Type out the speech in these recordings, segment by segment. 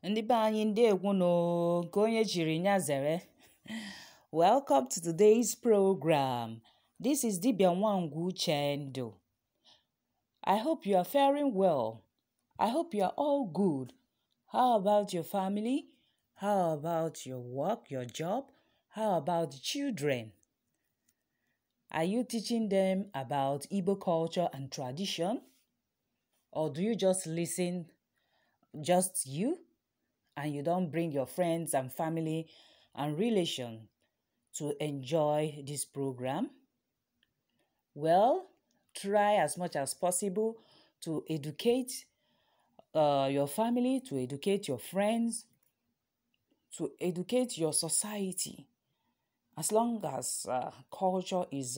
Ndị be anyị ndewo nke onye jiri nya zere. Welcome to today's program. This is Dibia Nwangwu Chendo. I hope you are faring well. I hope you are all good. How about your family? How about your work, your job? How about the children? Are you teaching them about Igbo culture and tradition? Or do you just listen, just you? And you don't bring your friends and family and relation to enjoy this program? Well, try as much as possible to educate your family, to educate your friends, to educate your society. As long as culture is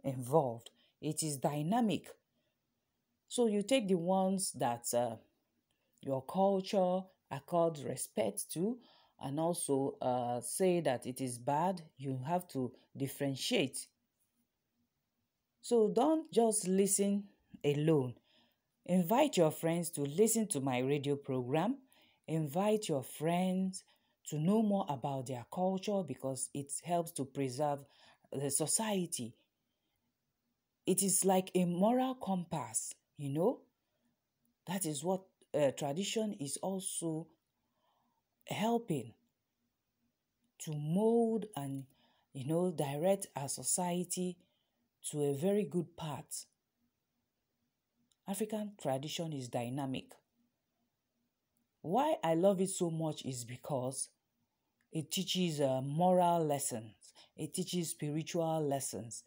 involved, it is dynamic. So you take the ones that your culture accord respect to, and also say that it is bad. You have to differentiate. So don't just listen alone. Invite your friends to listen to my radio program. Invite your friends to know more about their culture, because it helps to preserve the society. It is like a moral compass, you know. That is what tradition is also helping to mold and, direct our society to a very good path. African tradition is dynamic. Why I love it so much is because it teaches moral lessons. It teaches spiritual lessons.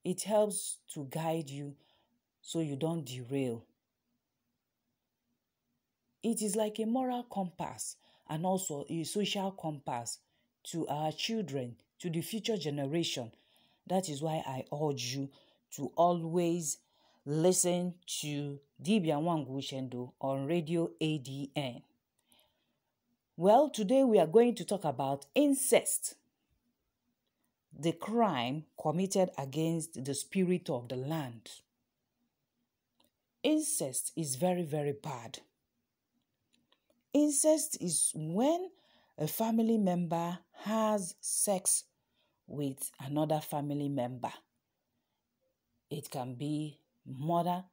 It helps to guide you so you don't derail. It is like a moral compass and also a social compass to our children, to the future generation. That is why I urge you to always listen to Dibia Nwangwu Chendo on Radio ADN. Well, today we are going to talk about incest, the crime committed against the spirit of the land. Incest is very, very bad. Incest is when a family member has sex with another family member. It can be mother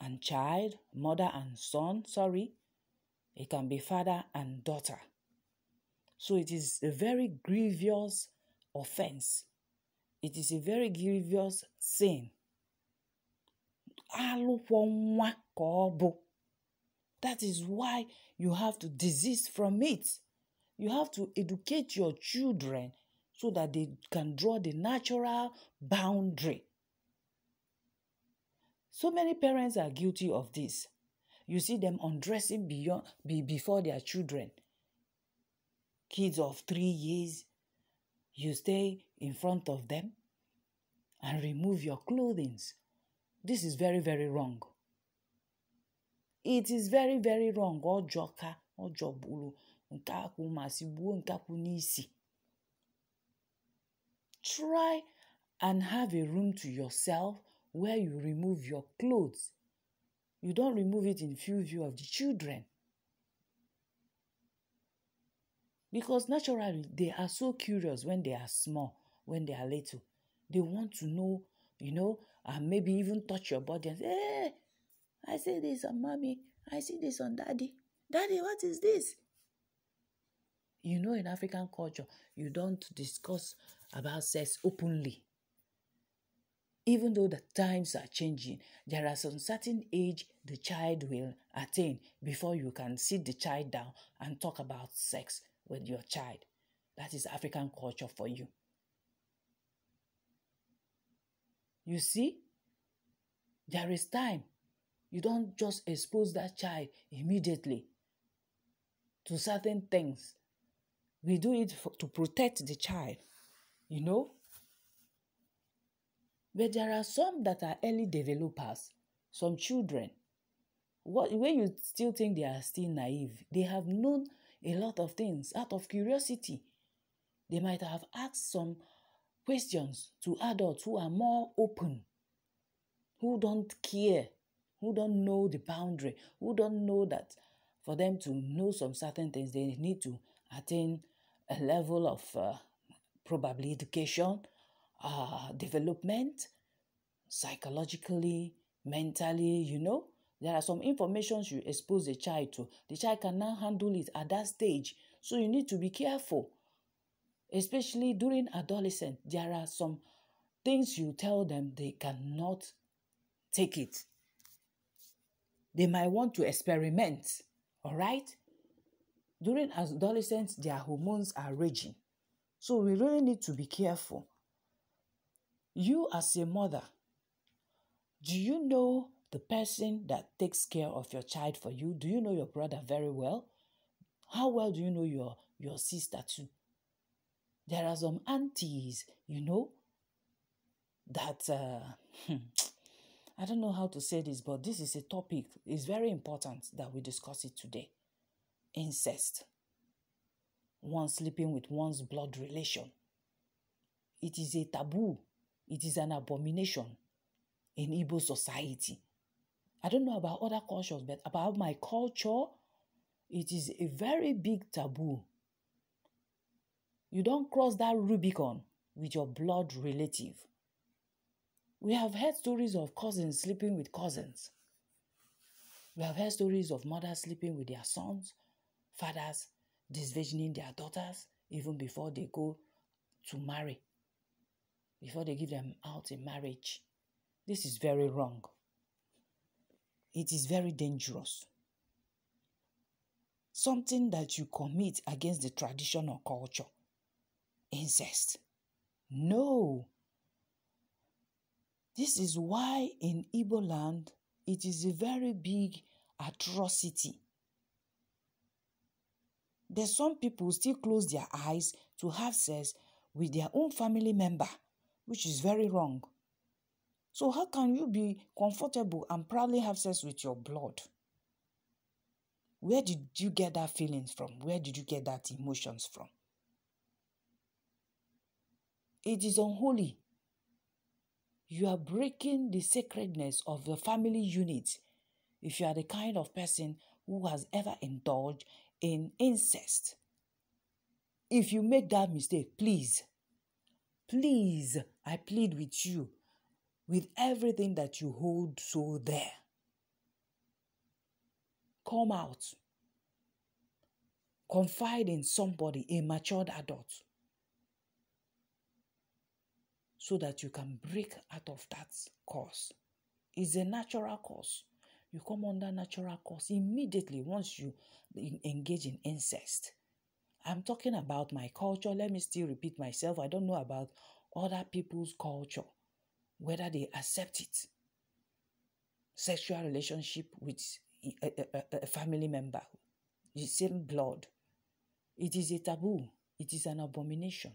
and child, mother and son, It can be father and daughter. So it is a very grievous offense. It is a very grievous sin. That is why you have to desist from it. You have to educate your children so that they can draw the natural boundary. So many parents are guilty of this. You see them undressing before their children. Kids of 3 years, you stay in front of them and remove your clothing. This is very, very wrong. It is very, very wrong. Try and have a room to yourself where you remove your clothes. You don't remove it in full view of the children. Because naturally, they are so curious when they are small, when they are little. They want to know, and maybe even touch your body and say, hey, I see this on mommy. I see this on daddy. Daddy, what is this? In African culture, you don't discuss about sex openly. Even though the times are changing, there are some certain age the child will attain before you can sit the child down and talk about sex with your child. That is African culture for you. You see, there is time. You don't just expose that child immediately to certain things. We do it to protect the child, But there are some that are early developers, some children. When you still think they are still naive, they have known a lot of things out of curiosity. They might have asked some questions to adults who are more open, who don't care, who don't know the boundary, who don't know that For them to know some certain things, they need to attain a level of probably education, development, psychologically, mentally, There are some information you expose a child to. The child can now handle it at that stage. So you need to be careful. Especially during adolescence, there are some things you tell them they cannot take it. They might want to experiment, all right? During adolescence, their hormones are raging. So we really need to be careful. You as a mother, do you know the person that takes care of your child for you? Do you know your brother very well? How well do you know your sister too? There are some aunties, that, I don't know how to say this, but this is a topic. It's very important that we discuss it today. Incest. One sleeping with one's blood relation. It is a taboo. It is an abomination in Igbo society. I don't know about other cultures, but about my culture, it is a very big taboo. You don't cross that Rubicon with your blood relative. We have heard stories of cousins sleeping with cousins. We have heard stories of mothers sleeping with their sons, fathers disvirgining their daughters even before they go to marry, before they give them out in marriage. This is very wrong. It is very dangerous. Something that you commit against the tradition or culture. Incest. No. This is why in Igbo land, it is a very big atrocity. There's some people still close their eyes to have sex with their own family member, which is very wrong. So how can you be comfortable and proudly have sex with your blood? Where did you get that feelings from? Where did you get that emotions from? It is unholy. You are breaking the sacredness of the family unit if you are the kind of person who has ever indulged in incest. If you make that mistake, please, I plead with you, with everything that you hold so dear, come out. Confide in somebody, a matured adult, so that you can break out of that course. It's a natural course. You come under natural course immediately once you engage in incest. I'm talking about my culture. Let me still repeat myself. I don't know about other people's culture, whether they accept it. Sexual relationship with a family member, the same blood. It is a taboo. It is an abomination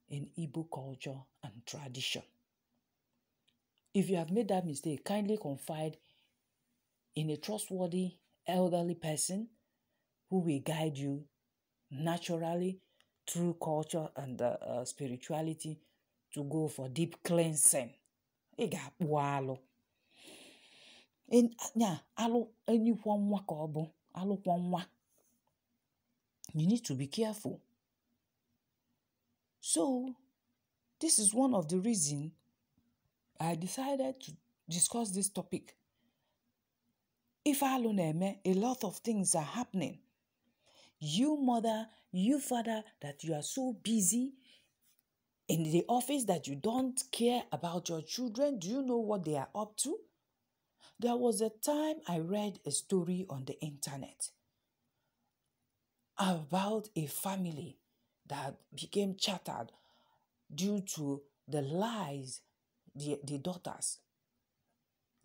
in Igbo culture and tradition. If you have made that mistake, kindly confide in a trustworthy elderly person who will guide you naturally through culture and spirituality to go for deep cleansing. You need to be careful. So, this is one of the reasons I decided to discuss this topic. If a lot of things are happening. You mother, you father, that you are so busy in the office that you don't care about your children. Do you know what they are up to? There was a time I read a story on the internet about a family that became shattered due to the lies the daughters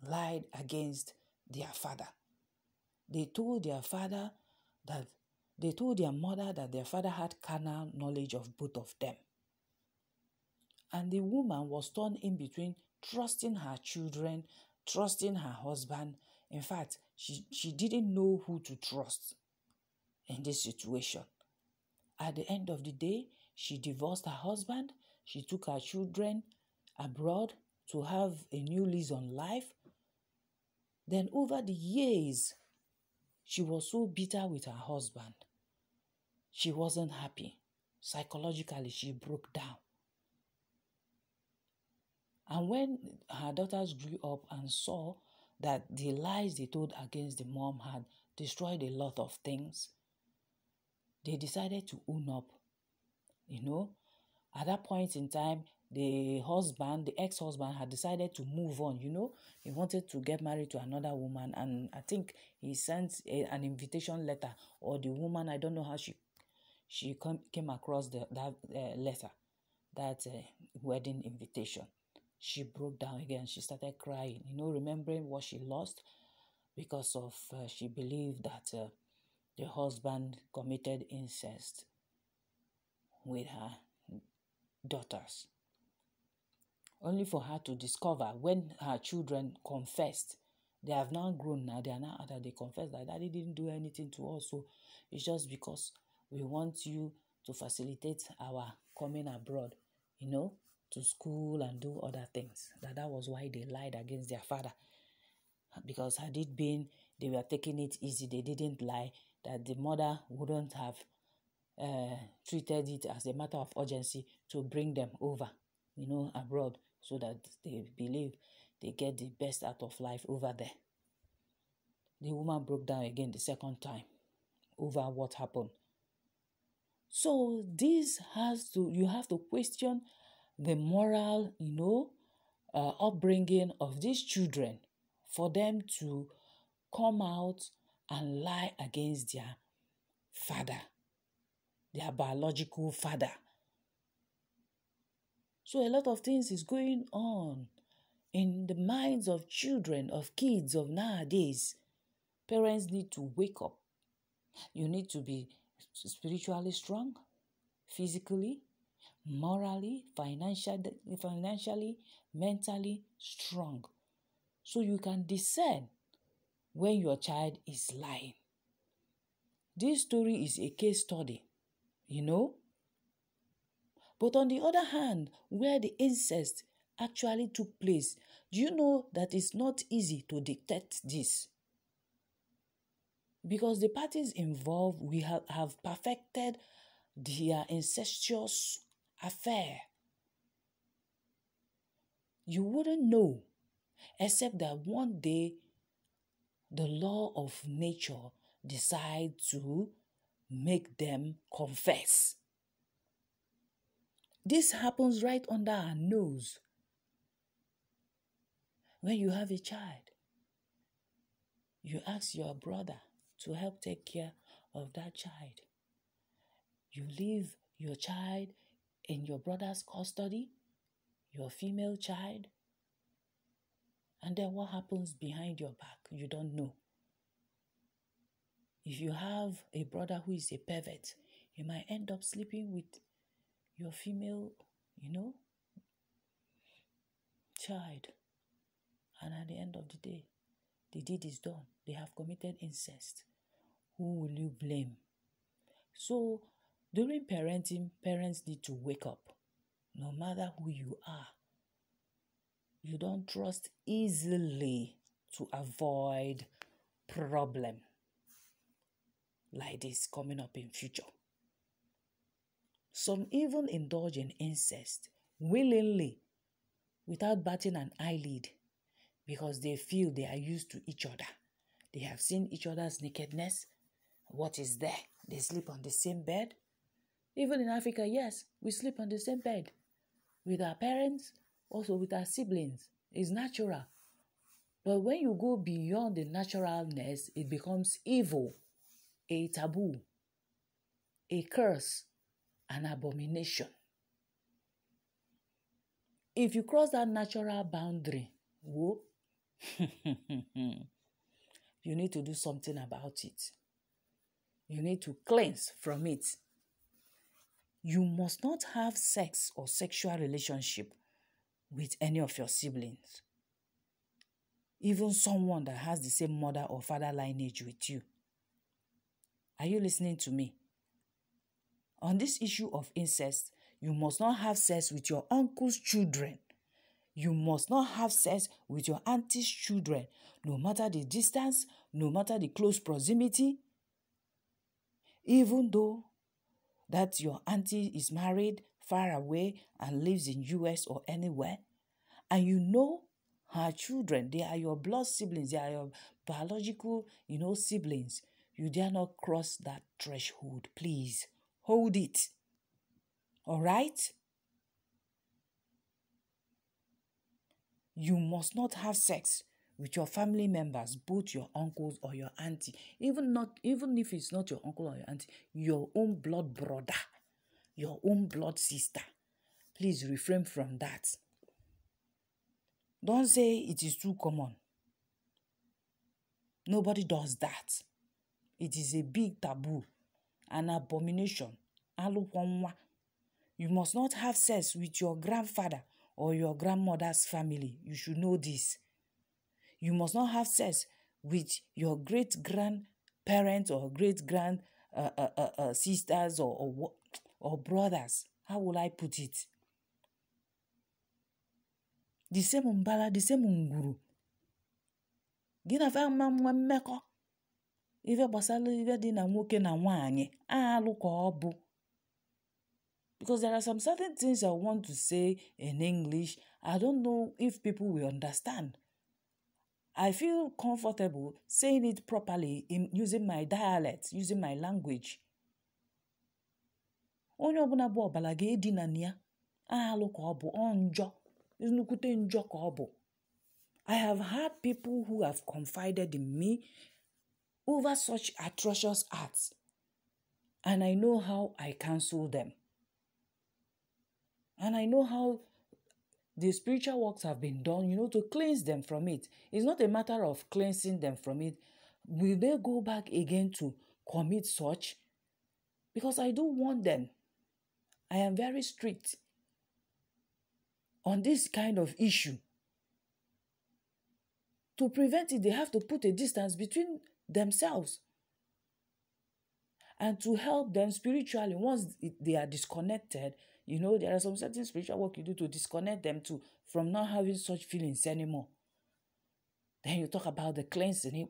lied against their father. They told their mother that their father had carnal knowledge of both of them. And the woman was torn in between trusting her children, trusting her husband. In fact, she didn't know who to trust in this situation. At the end of the day, she divorced her husband. She took her children abroad to have a new lease on life. Then over the years, She was so bitter with her husband. She wasn't happy. Psychologically, she broke down. And when her daughters grew up and saw that the lies they told against the mom had destroyed a lot of things, they decided to own up. At that point in time, the ex-husband had decided to move on, He wanted to get married to another woman, and I think he sent an invitation letter, or the woman, I don't know how she came across that letter, that wedding invitation. She broke down again. She started crying, remembering what she lost because of she believed that the husband committed incest with her daughters. Only for her to discover when her children confessed. They have now grown now. They are now adult. They confess that Daddy didn't do anything to us. So it's just because we want you to facilitate our coming abroad, to school and do other things. That was why they lied against their father. Because had it been they were taking it easy, they didn't lie, that the mother wouldn't have treated it as a matter of urgency to bring them over, abroad, so that they believe they get the best out of life over there. The woman broke down again the second time over what happened. So you have to question the moral, upbringing of these children for them to come out and lie against their father, their biological father. So a lot of things is going on in the minds of children, of kids of nowadays. Parents need to wake up. You need to be spiritually strong, physically, morally, financially, mentally strong. So you can discern when your child is lying. This story is a case study, But on the other hand, where the incest actually took place, do you know that it's not easy to detect this? Because the parties involved, we have perfected their incestuous affair. You wouldn't know, except that one day the law of nature decides to make them confess. This happens right under our nose. When you have a child, you ask your brother to help take care of that child. You leave your child in your brother's custody, your female child, and then what happens behind your back, you don't know. If you have a brother who is a pervert, you might end up sleeping with your female, child. And at the end of the day, the deed is done. They have committed incest. Who will you blame? So, during parenting, parents need to wake up. No matter who you are, you don't trust easily to avoid problem like this coming up in future. Some even indulge in incest willingly without batting an eyelid because they feel they are used to each other. They have seen each other's nakedness. What is there? They sleep on the same bed. Even in Africa, yes, we sleep on the same bed with our parents, also with our siblings. It's natural. But when you go beyond the naturalness, it becomes evil, a taboo, a curse, an abomination. If you cross that natural boundary, whoa, you need to do something about it. You need to cleanse from it. You must not have sex or sexual relationship with any of your siblings. Even someone that has the same mother or father lineage with you. Are you listening to me? On this issue of incest, you must not have sex with your uncle's children. You must not have sex with your auntie's children, no matter the distance, no matter the close proximity. Even though that your auntie is married far away and lives in US or anywhere, and you know her children, they are your blood siblings, they are your biological, siblings. You dare not cross that threshold, please. Hold it. All right? You must not have sex with your family members, both your uncles or your auntie. Even if it's not your uncle or your auntie, your own blood brother, your own blood sister. Please refrain from that. Don't say it is too common. Nobody does that. It is a big taboo, an abomination. You must not have sex with your grandfather or your grandmother's family. You should know this. You must not have sex with your great-grandparents or great-grand sisters or brothers. How will I put it? The same mbala, the same nguru. Gina fa mma mmekọ. Ife gbasara ife dị na nwoke na nwaanyị alụ ka ọ bụ. Because there are some certain things I want to say in English. I don't know if people will understand. I feel comfortable saying it properly in using my dialect, using my language. Onye ọbụla bụ ọbala ga-edina na ya. Alụ ka ọ bụ, ọ njọ. Inukwute njọ ka ọ bụ. I have had people who have confided in me over such atrocious acts, and I know how I counsel them. And I know how the spiritual works have been done, to cleanse them from it. It's not a matter of cleansing them from it. Will they go back again to commit such? Because I do warn them. I am very strict on this kind of issue. To prevent it, they have to put a distance between themselves. And to help them spiritually, once they are disconnected, there are some certain spiritual work you do to disconnect them from not having such feelings anymore. Then you talk about the cleansing.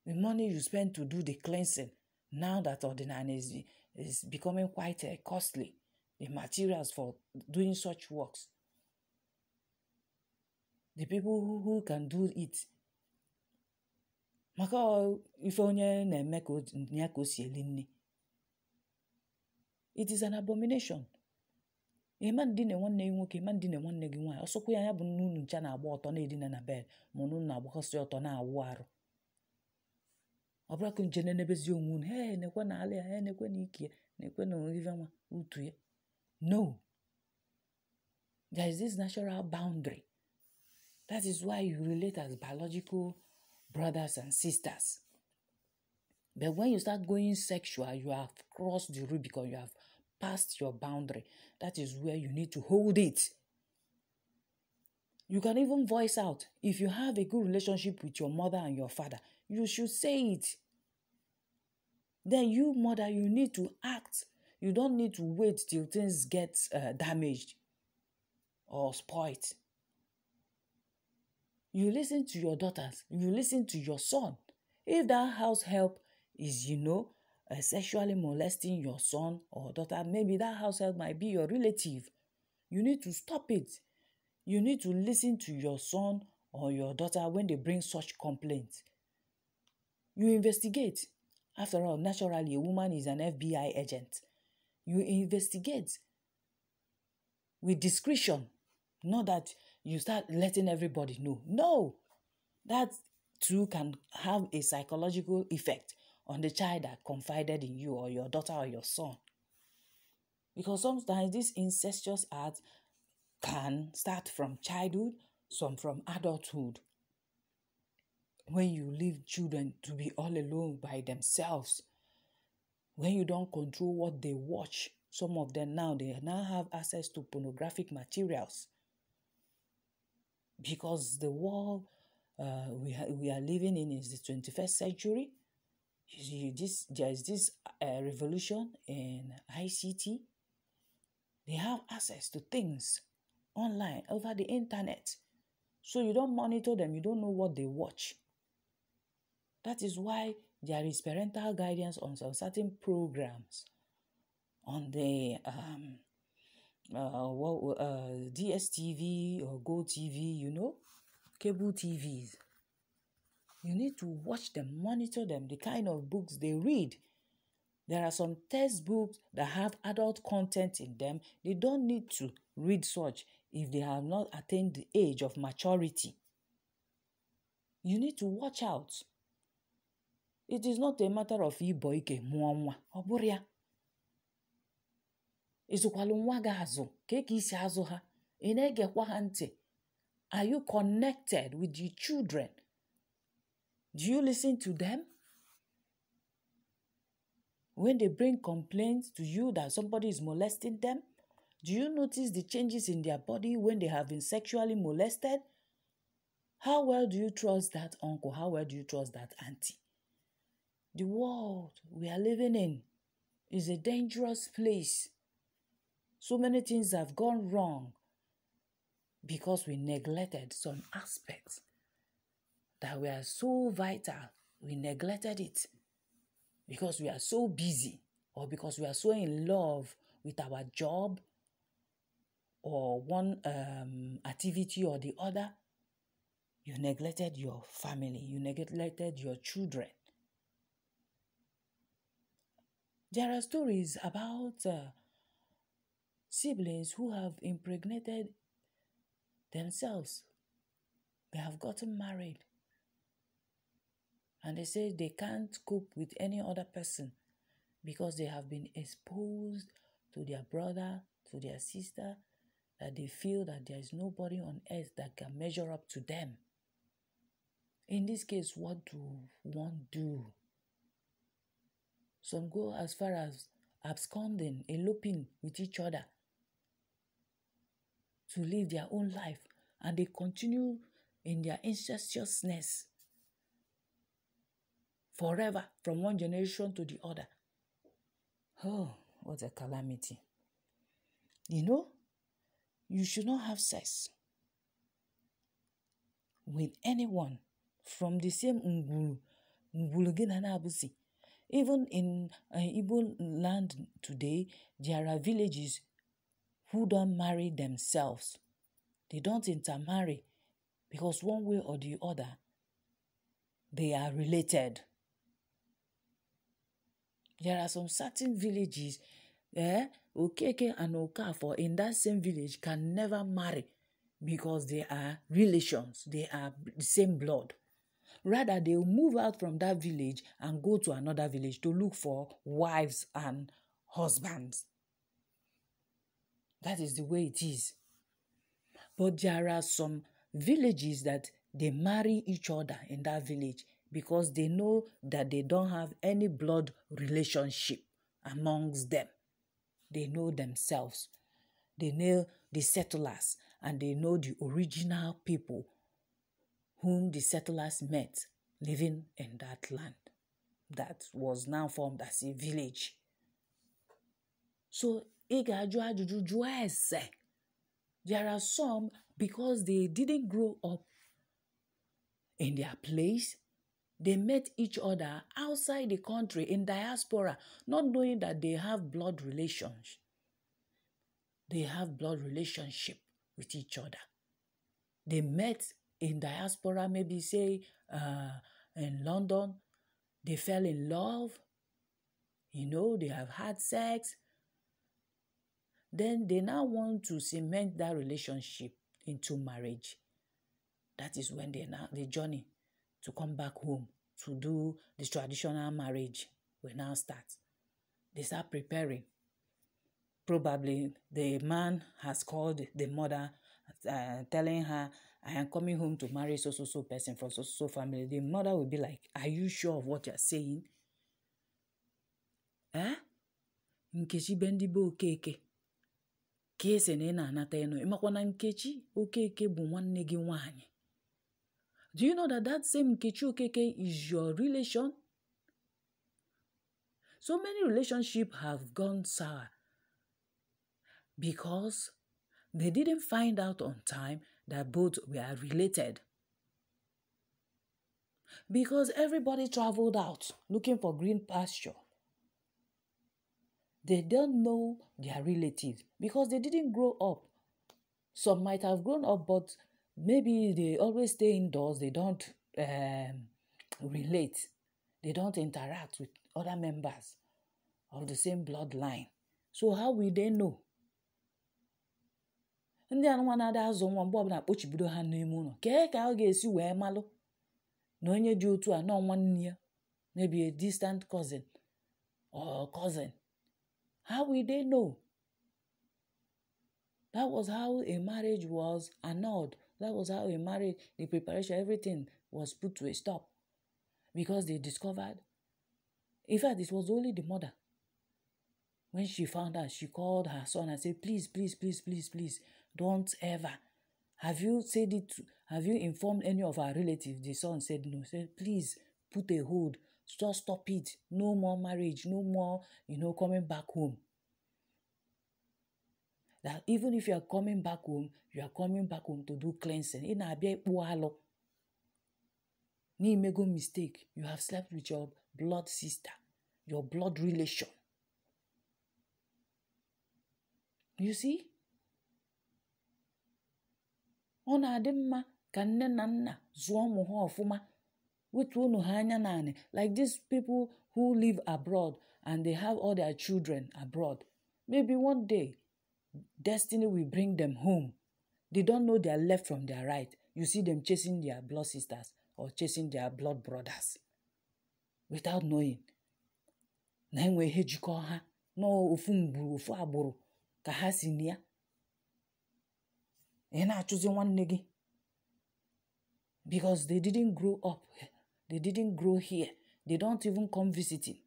The money you spend to do the cleansing, now that ordinary is becoming quite costly. The materials for doing such works. The people who can do it. It is an abomination. A man didn't one name woke, a man didn't one neg one. Also, we have noon chana bought on a dinner na bed, monuna bocosio on our war. A broken genebes young moon, hey, nequan alia, hey, nequaniki, nequano even utuye. No. There is this natural boundary. That is why you relate as biological brothers and sisters. But when you start going sexual, you have crossed the Rubicon, you have passed your boundary. That is where you need to hold it. You can even voice out. If you have a good relationship with your mother and your father, you should say it. Then you, mother, you need to act. You don't need to wait till things get damaged or spoiled. You listen to your daughters. You listen to your son. If that house help is, sexually molesting your son or daughter, maybe that house help might be your relative. You need to stop it. You need to listen to your son or your daughter when they bring such complaints. You investigate. After all, naturally, a woman is an FBI agent. You investigate with discretion. Not that you start letting everybody know. No. That too can have a psychological effect on the child that confided in you or your daughter or your son. Because sometimes this incestuous acts can start from childhood, some from adulthood. When you leave children to be all alone by themselves, when you don't control what they watch, some of them they now have access to pornographic materials. Because the world we are living in is the 21st century. You see, there is this revolution in ICT. They have access to things online, over the internet. So you don't monitor them, you don't know what they watch. That is why there is parental guidance on some certain programs on the DSTV or GoTV, cable TVs. You need to watch them, monitor them, the kind of books they read. There are some textbooks that have adult content in them. They don't need to read such if they have not attained the age of maturity. You need to watch out. It is not a matter of iboike muamwa. Oburia. Izukwalu nwa ga azụ. Ka isi azụ ha. Ị na-egekwa ha ntị. Are you connected with your children? Do you listen to them? When they bring complaints to you that somebody is molesting them, do you notice the changes in their body when they have been sexually molested? How well do you trust that uncle? How well do you trust that auntie? The world we are living in is a dangerous place. So many things have gone wrong because we neglected some aspects that were so vital. We neglected it because we are so busy, or because we are so in love with our job or one activity or the other. You neglected your family. You neglected your children. There are stories about siblings who have impregnated themselves. They have gotten married. And they say they can't cope with any other person because they have been exposed to their brother, to their sister, that they feel that there is nobody on earth that can measure up to them. In this case, what do one do? Some go as far as absconding, eloping with each other to live their own life, and they continue in their incestuousness forever, from one generation to the other. Oh, what a calamity. You should not have sex with anyone from the same ngulu. Even in Igbo land today, there are villages who don't marry themselves. They don't intermarry because one way or the other, they are related. There are some certain villages, Okeke and Okafor in that same village can never marry because they are relations. They are the same blood. Rather, they will move out from that village and go to another village to look for wives and husbands. That is the way it is. But there are some villages that they marry each other in that village because they know that they don't have any blood relationship amongst them. They know themselves. They know the settlers, and they know the original people whom the settlers met living in that land that was now formed as a village. So, there are some, because they didn't grow up in their place, they met each other outside the country in diaspora, not knowing that they have blood relations. They have blood relationship with each other. They met in diaspora, maybe say in London. They fell in love. They have had sex. Then they now want to cement that relationship into marriage. That is when the journey to come back home to do the traditional marriage will now start. They start preparing. Probably the man has called the mother, telling her, I am coming home to marry so person from so family. The mother will be like, are you sure of what you are saying? Nkechi bendibo okeke. Kese na anata eno. Imakwana Nkechi okeke bụ nwanne gị nwaanyị. Do you know that same Nkechi okeke is your relation? So many relationships have gone sour because they didn't find out on time that both were related. Because everybody traveled out looking for green pasture. They don't know their relatives because they didn't grow up. Some might have grown up, but maybe they always stay indoors. They don't relate. They don't interact with other members of the same bloodline. So how will they know? Ndị anụmanụ na-ada azụ nwa mgbe ọbụla akpọchibido ha n'ime ụlọ ka ọ ga-esi wee malụ na onye dị otu a nọ nwanne ya, maybe a distant cousin or cousin. How will they know? That was how a marriage was annulled. That was how a marriage, the preparation, everything was put to a stop. Because they discovered, in fact, it was only the mother. When she found out, she called her son and said, please, don't ever. Have you said it? Have you informed any of our relatives? The son said no. He said, please, put a hold. Just stop it. No more marriage. No more, coming back home. That even if you are coming back home, you are coming back home to do cleansing. In abia pualo. Ni mego mistake. You have slept with your blood sister, your blood relation. You see? Ọ na-adị mma ka nne na nna zụọ ụmụ ha ọfụma wetu unu ha anya naanị, like these people who live abroad and they have all their children abroad. Maybe one day destiny will bring them home. They don't know their left from their right. You see them chasing their blood sisters or chasing their blood brothers without knowing. Na enwe ihe jikọ ha no ofu mgburu ofu agbụrụ ka ha si nia. Because they didn't grow up. They didn't grow here. They don't even come visiting.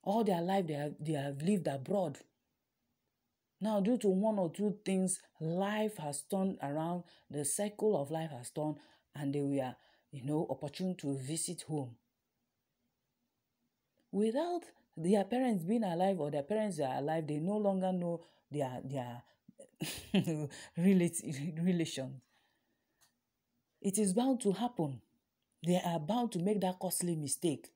All their life they have lived abroad. Now, due to one or two things, life has turned around. The cycle of life has turned, and they were, opportune to visit home. Without their parents being alive or their parents are alive, they no longer know their relations. It is bound to happen. They are bound to make that costly mistake.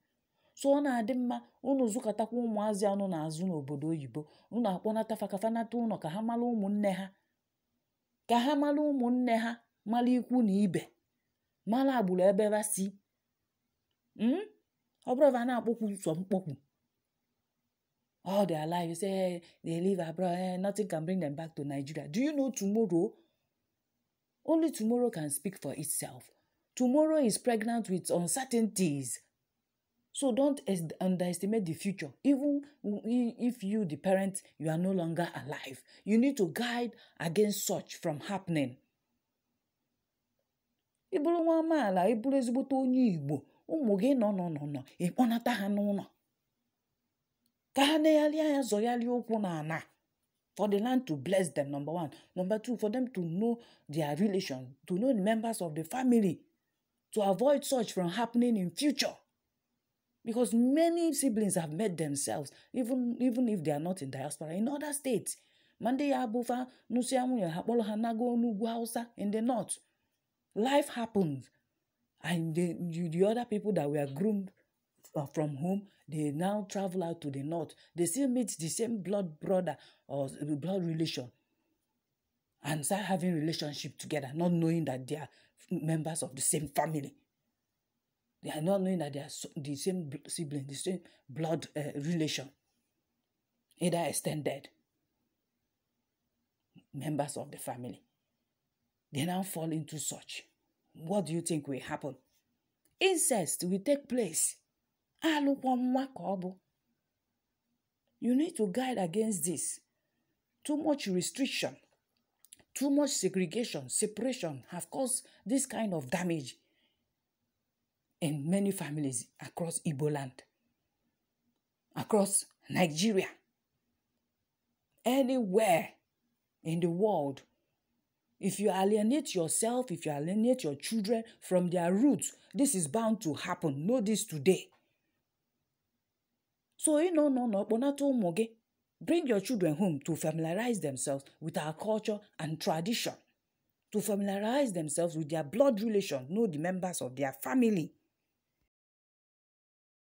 So ọ na-adị mma unu zụkatakwa ụmụazị unu na-azụ n'obodo oyibo, unu akpọnata fakafanata unu ka ha mara ụmụnne ha, ka ha mara ụmụnne ha, mara ikwu na ibe, mara agbụrụ ebe ba si. Ọ bụrụ na na-akpọkwu sọ mkpọkwu. All their life, you say they live abroad, nothing can bring them back to Nigeria. Do you know tomorrow? Only tomorrow can speak for itself. Tomorrow is pregnant with uncertainties. So don't underestimate the future. Even if you, the parent, you are no longer alive, you need to guide against such from happening. Ibulu nwa amaala, ibulu ezigbote onye Igbo, ụmụ gị nọ, ịkpọnata ha n'ụlọ. Ka ha na-eyali anya zoyali okwu n'ana. For the land to bless them, number one. Number two, for them to know their relation, to know the members of the family, to avoid such from happening in future. Because many siblings have met themselves, even if they are not in diaspora, in other states. Mande ya abufa, nusiamu ya hapolo hanago nugu hausa in the north. Life happens. And the other people that were groomed from home, they now travel out to the north. They still meet the same blood brother or blood relation and start having relationship together, not knowing that they are members of the same family. They are not knowing that they are the same sibling, the same blood relation, either extended members of the family. They now fall into such. What do you think will happen? Incest will take place. You need to guide against this. Too much restriction, too much segregation, separation have caused this kind of damage in many families across Igbo land, across Nigeria, anywhere in the world. If you alienate yourself, if you alienate your children from their roots, this is bound to happen. Know this today. So, no, bring your children home to familiarize themselves with our culture and tradition, to familiarize themselves with their blood relation, know the members of their family.